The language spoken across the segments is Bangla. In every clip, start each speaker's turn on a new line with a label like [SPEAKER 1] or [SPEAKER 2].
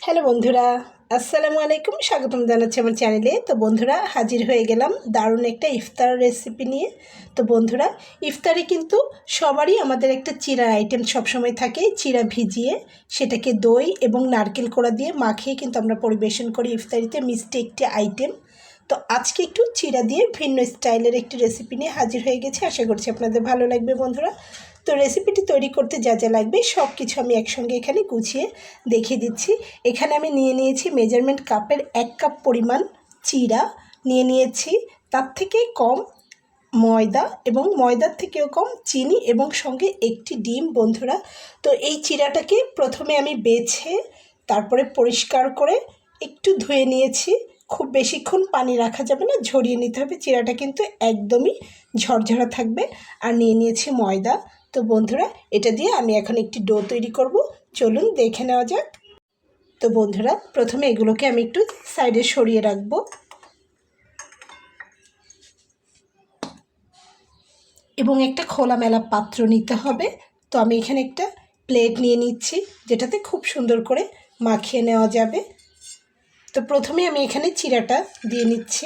[SPEAKER 1] হ্যালো বন্ধুরা, আসসালামু আলাইকুম। স্বাগতম জানাচ্ছি আমার চ্যানেলে। তো বন্ধুরা, হাজির হয়ে গেলাম দারুণ একটা ইফতার রেসিপি নিয়ে। তো বন্ধুরা, ইফতারে কিন্তু সবারই আমাদের একটা চিড়ার আইটেম সবসময় থাকে। চিড়া ভিজিয়ে সেটাকে দই এবং নারকেল কোড়া দিয়ে মাখিয়ে কিন্তু আমরা পরিবেশন করি ইফতারিতে, মিষ্টি একটি আইটেম। তো আজকে একটু চিড়া দিয়ে ভিন্ন স্টাইলের একটি রেসিপি নিয়ে হাজির হয়ে গেছি। আশা করছি আপনাদের ভালো লাগবে বন্ধুরা। তো রেসিপিটি তৈরি করতে যা যা লাগবে সব কিছু আমি একসঙ্গে এখানে গুছিয়ে দেখিয়ে দিচ্ছি। এখানে আমি নিয়েছি মেজারমেন্ট কাপের 1 কাপ পরিমাণ চিড়া, নিয়েছি তার থেকে কম ময়দা এবং ময়দার থেকেও কম চিনি এবং সঙ্গে একটি ডিম বন্ধুরা। তো এই চিড়াটাকে প্রথমে আমি বেছে তারপরে পরিষ্কার করে একটু ধুয়ে নিয়েছি। খুব বেশিক্ষণ পানি রাখা যাবে না, ঝরিয়ে নিতে হবে। চিড়াটা কিন্তু একদমই ঝরঝরা থাকবে। আর নিয়েছি ময়দা। তো বন্ধুরা, এটা দিয়ে আমি এখন একটি ডো তৈরি করব। চলুন দেখে নেওয়া যাক। তো বন্ধুরা, প্রথমে এগুলোকে আমি একটু সাইডে সরিয়ে রাখবো এবং একটা খোলামেলা পাত্র নিতে হবে। তো আমি এখানে একটা প্লেট নিয়ে নিচ্ছি, যেটাতে খুব সুন্দর করে মাখিয়ে নেওয়া যাবে। তো প্রথমে আমি এখানে চিড়াটা দিয়ে নিচ্ছি।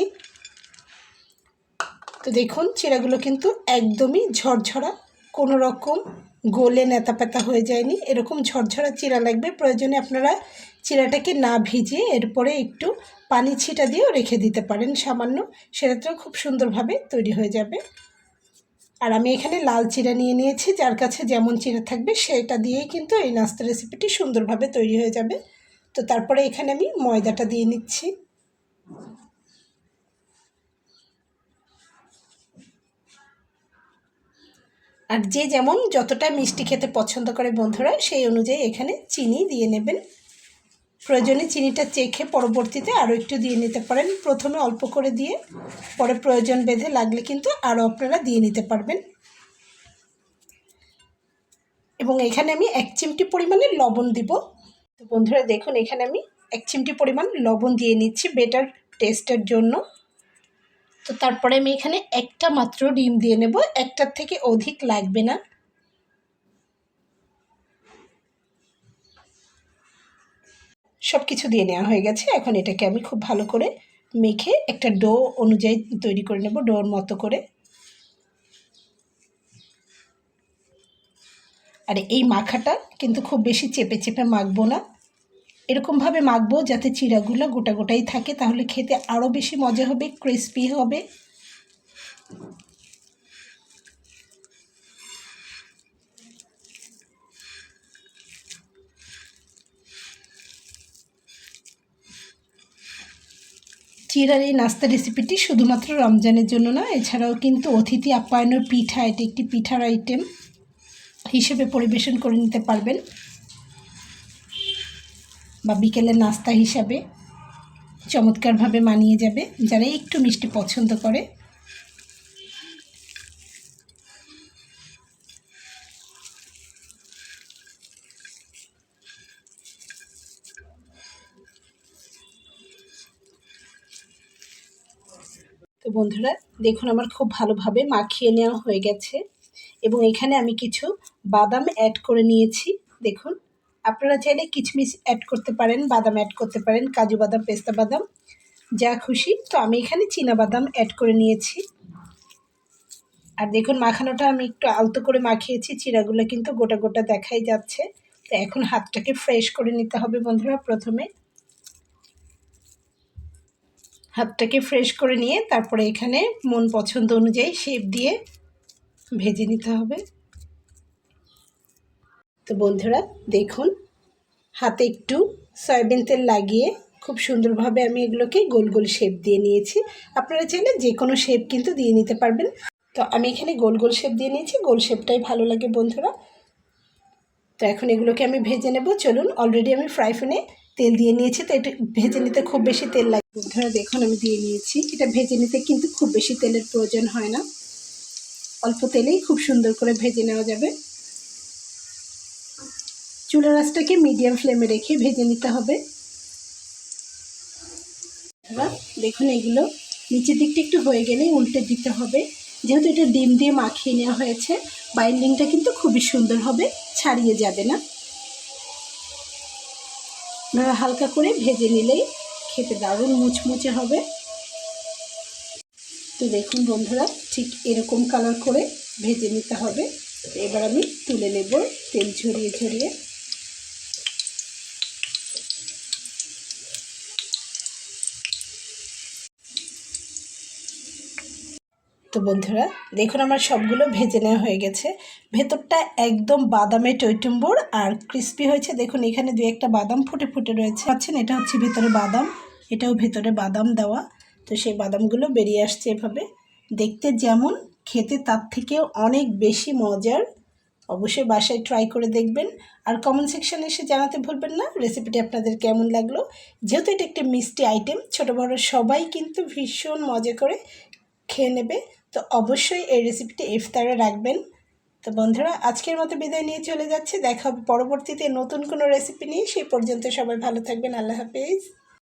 [SPEAKER 1] তো দেখুন, চিড়াগুলো কিন্তু একদমই ঝরঝরা, কোনো রকম গলে নেতাপাতা হয়ে যায়নি। এরকম ঝরঝরা চিড়া লাগবে। প্রয়োজনে আপনারা চিড়াটাকে না ভিজিয়ে এরপরে একটু পানি ছিটা দিয়েও রেখে দিতে পারেন সামান্য, সেটাতেও খুব সুন্দরভাবে তৈরি হয়ে যাবে। আর আমি এখানে লাল চিড়া নিয়েছি। যার কাছে যেমন চিড়া থাকবে সেটা দিয়েই কিন্তু এই নাস্তা রেসিপিটি সুন্দরভাবে তৈরি হয়ে যাবে। তো তারপরে এখানে আমি ময়দাটা দিয়ে নিচ্ছি। আর যে যেমন যতটা মিষ্টি খেতে পছন্দ করে বন্ধুরা, সেই অনুযায়ী এখানে চিনি দিয়ে নেবেন। প্রয়োজনে চিনিটা চেখে পরবর্তীতে আরও একটু দিয়ে নিতে পারেন। প্রথমে অল্প করে দিয়ে পরে প্রয়োজন বেঁধে লাগলে কিন্তু আরও আপনারা দিয়ে নিতে পারবেন। এবং এখানে আমি 1 চিমটি পরিমাণে লবণ দিব। তো বন্ধুরা দেখুন, এখানে আমি 1 চিমটি পরিমাণ লবণ দিয়ে নিচ্ছি বেটার টেস্টের জন্য। তো তারপরে আমি এখানে একটা মাত্র ডিম দিয়ে নেব, একটার থেকে অধিক লাগবে না। সব কিছু দিয়ে নেওয়া হয়ে গেছে। এখন এটাকে আমি খুব ভালো করে মেখে একটা ডো অনুযায়ী তৈরি করে নেব, ডোর মতো করে। আর এই মাখাটা কিন্তু খুব বেশি চেপে চেপে মাখবো না, এরকমভাবে মাখবো যাতে চিড়াগুলো গোটা গোটাই থাকে, তাহলে খেতে আরও বেশি মজা হবে, ক্রিস্পি হবে। চিড়ার এই নাস্তা রেসিপিটি শুধুমাত্র রমজানের জন্য না, এছাড়াও কিন্তু অতিথি আপ্যায়নের পিঠা, এটি একটি পিঠার আইটেম হিসেবে পরিবেশন করে নিতে পারবেন, বা বিকেলের নাস্তা হিসাবে চমৎকারভাবে মানিয়ে যাবে যারা একটু মিষ্টি পছন্দ করে। তো বন্ধুরা দেখুন, আমার খুব ভালোভাবে মাখিয়ে নেওয়া হয়ে গেছে এবং এখানে আমি কিছু বাদাম অ্যাড করে নিয়েছি। দেখুন, আপনারা চাইলে কিশমিশ অ্যাড করতে পারেন, বাদাম অ্যাড করতে পারেন, কাজু বাদাম, পেস্তা বাদাম, যা খুশি। তো আমি এখানে চীনা বাদাম অ্যাড করে নিয়েছি। আর দেখুন, মাখানোটা আমি একটু আলতো করে মাখিয়েছি, চিড়াগুলো কিন্তু গোটা গোটা দেখাই যাচ্ছে। তো এখন হাতটাকে ফ্রেশ করে নিতে হবে বন্ধুরা। প্রথমে হাতটাকে ফ্রেশ করে নিয়ে তারপরে এখানে মন পছন্দ অনুযায়ী শেপ দিয়ে ভেজে নিতে হবে। তো বন্ধুরা দেখুন, হাতে একটু সয়াবিন তেল লাগিয়ে খুব সুন্দরভাবে আমি এগুলোকে গোল গোল শেপ দিয়ে নিয়েছি। আপনারা চাইলে যে কোনো শেপ কিন্তু দিয়ে নিতে পারবেন। তো আমি এখানে গোল গোল শেপ দিয়ে নিয়েছি, গোল শেপটাই ভালো লাগে বন্ধুরা। তো এখন এগুলোকে আমি ভেজে নেব। চলুন, অলরেডি আমি ফ্রাই প্যানে তেল দিয়ে নিয়েছি, তো এটা ভেজে নিতে খুব বেশি তেল লাগে বন্ধুরা। দেখুন, আমি দিয়ে নিয়েছি। এটা ভেজে নিতে কিন্তু খুব বেশি তেলের প্রয়োজন হয় না, অল্প তেলেই খুব সুন্দর করে ভেজে নেওয়া যাবে। চুলার আঁচটাকে মিডিয়াম ফ্লেমে রেখে ভেজে নিতে হবে। দেখুন, এগুলো নিচের দিকটা একটু হয়ে গেলেই উল্টে দিতে হবে। যেহেতু এটা ডিম দিয়ে মাখিয়ে নেওয়া হয়েছে, বাইন্ডিংটা কিন্তু খুবই সুন্দর হবে, ছাড়িয়ে যাবে না। আপনারা হালকা করে ভেজে নিলেই খেতে দারুণ মুচমুচে হবে। তো দেখুন বন্ধুরা, ঠিক এরকম কালার করে ভেজে নিতে হবে। এবার আমি তুলে নেব তেল ঝরিয়ে ঝরিয়ে। তো বন্ধুরা দেখুন আমার সবগুলো ভেজে নেওয়া হয়ে গেছে। ভেতরটা একদম বাদামে টইটুম্বুর আর ক্রিস্পি হয়েছে। দেখুন এখানে দুই একটা বাদাম ফুটে ফুটে রয়েছে, পাচ্ছেন? এটা হচ্ছে ভেতরে বাদাম, এটাও ভেতরে বাদাম দেওয়া। তো সেই বাদামগুলো বেরিয়ে আসছে এভাবে। দেখতে যেমন, খেতে তার থেকেও অনেক বেশি মজার। অবশ্যই বাসায় ট্রাই করে দেখবেন। আর কমেন্ট সেকশানে এসে জানাতে ভুলবেন না রেসিপিটি আপনাদের কেমন লাগলো। যেহেতু এটা একটা মিষ্টি আইটেম, ছোটো বড়ো সবাই কিন্তু ভীষণ মজা করে খেয়ে নেবে। তো অবশ্যই এই রেসিপিটি ইফতারে রাখবেন। তো বন্ধুরা আজকের মতো বিদায় নিয়ে চলে যাচ্ছে। দেখা হবে পরবর্তীতে নতুন কোনো রেসিপি নিয়ে। সেই পর্যন্ত সবাই ভালো থাকবেন। আল্লাহ হাফেজ।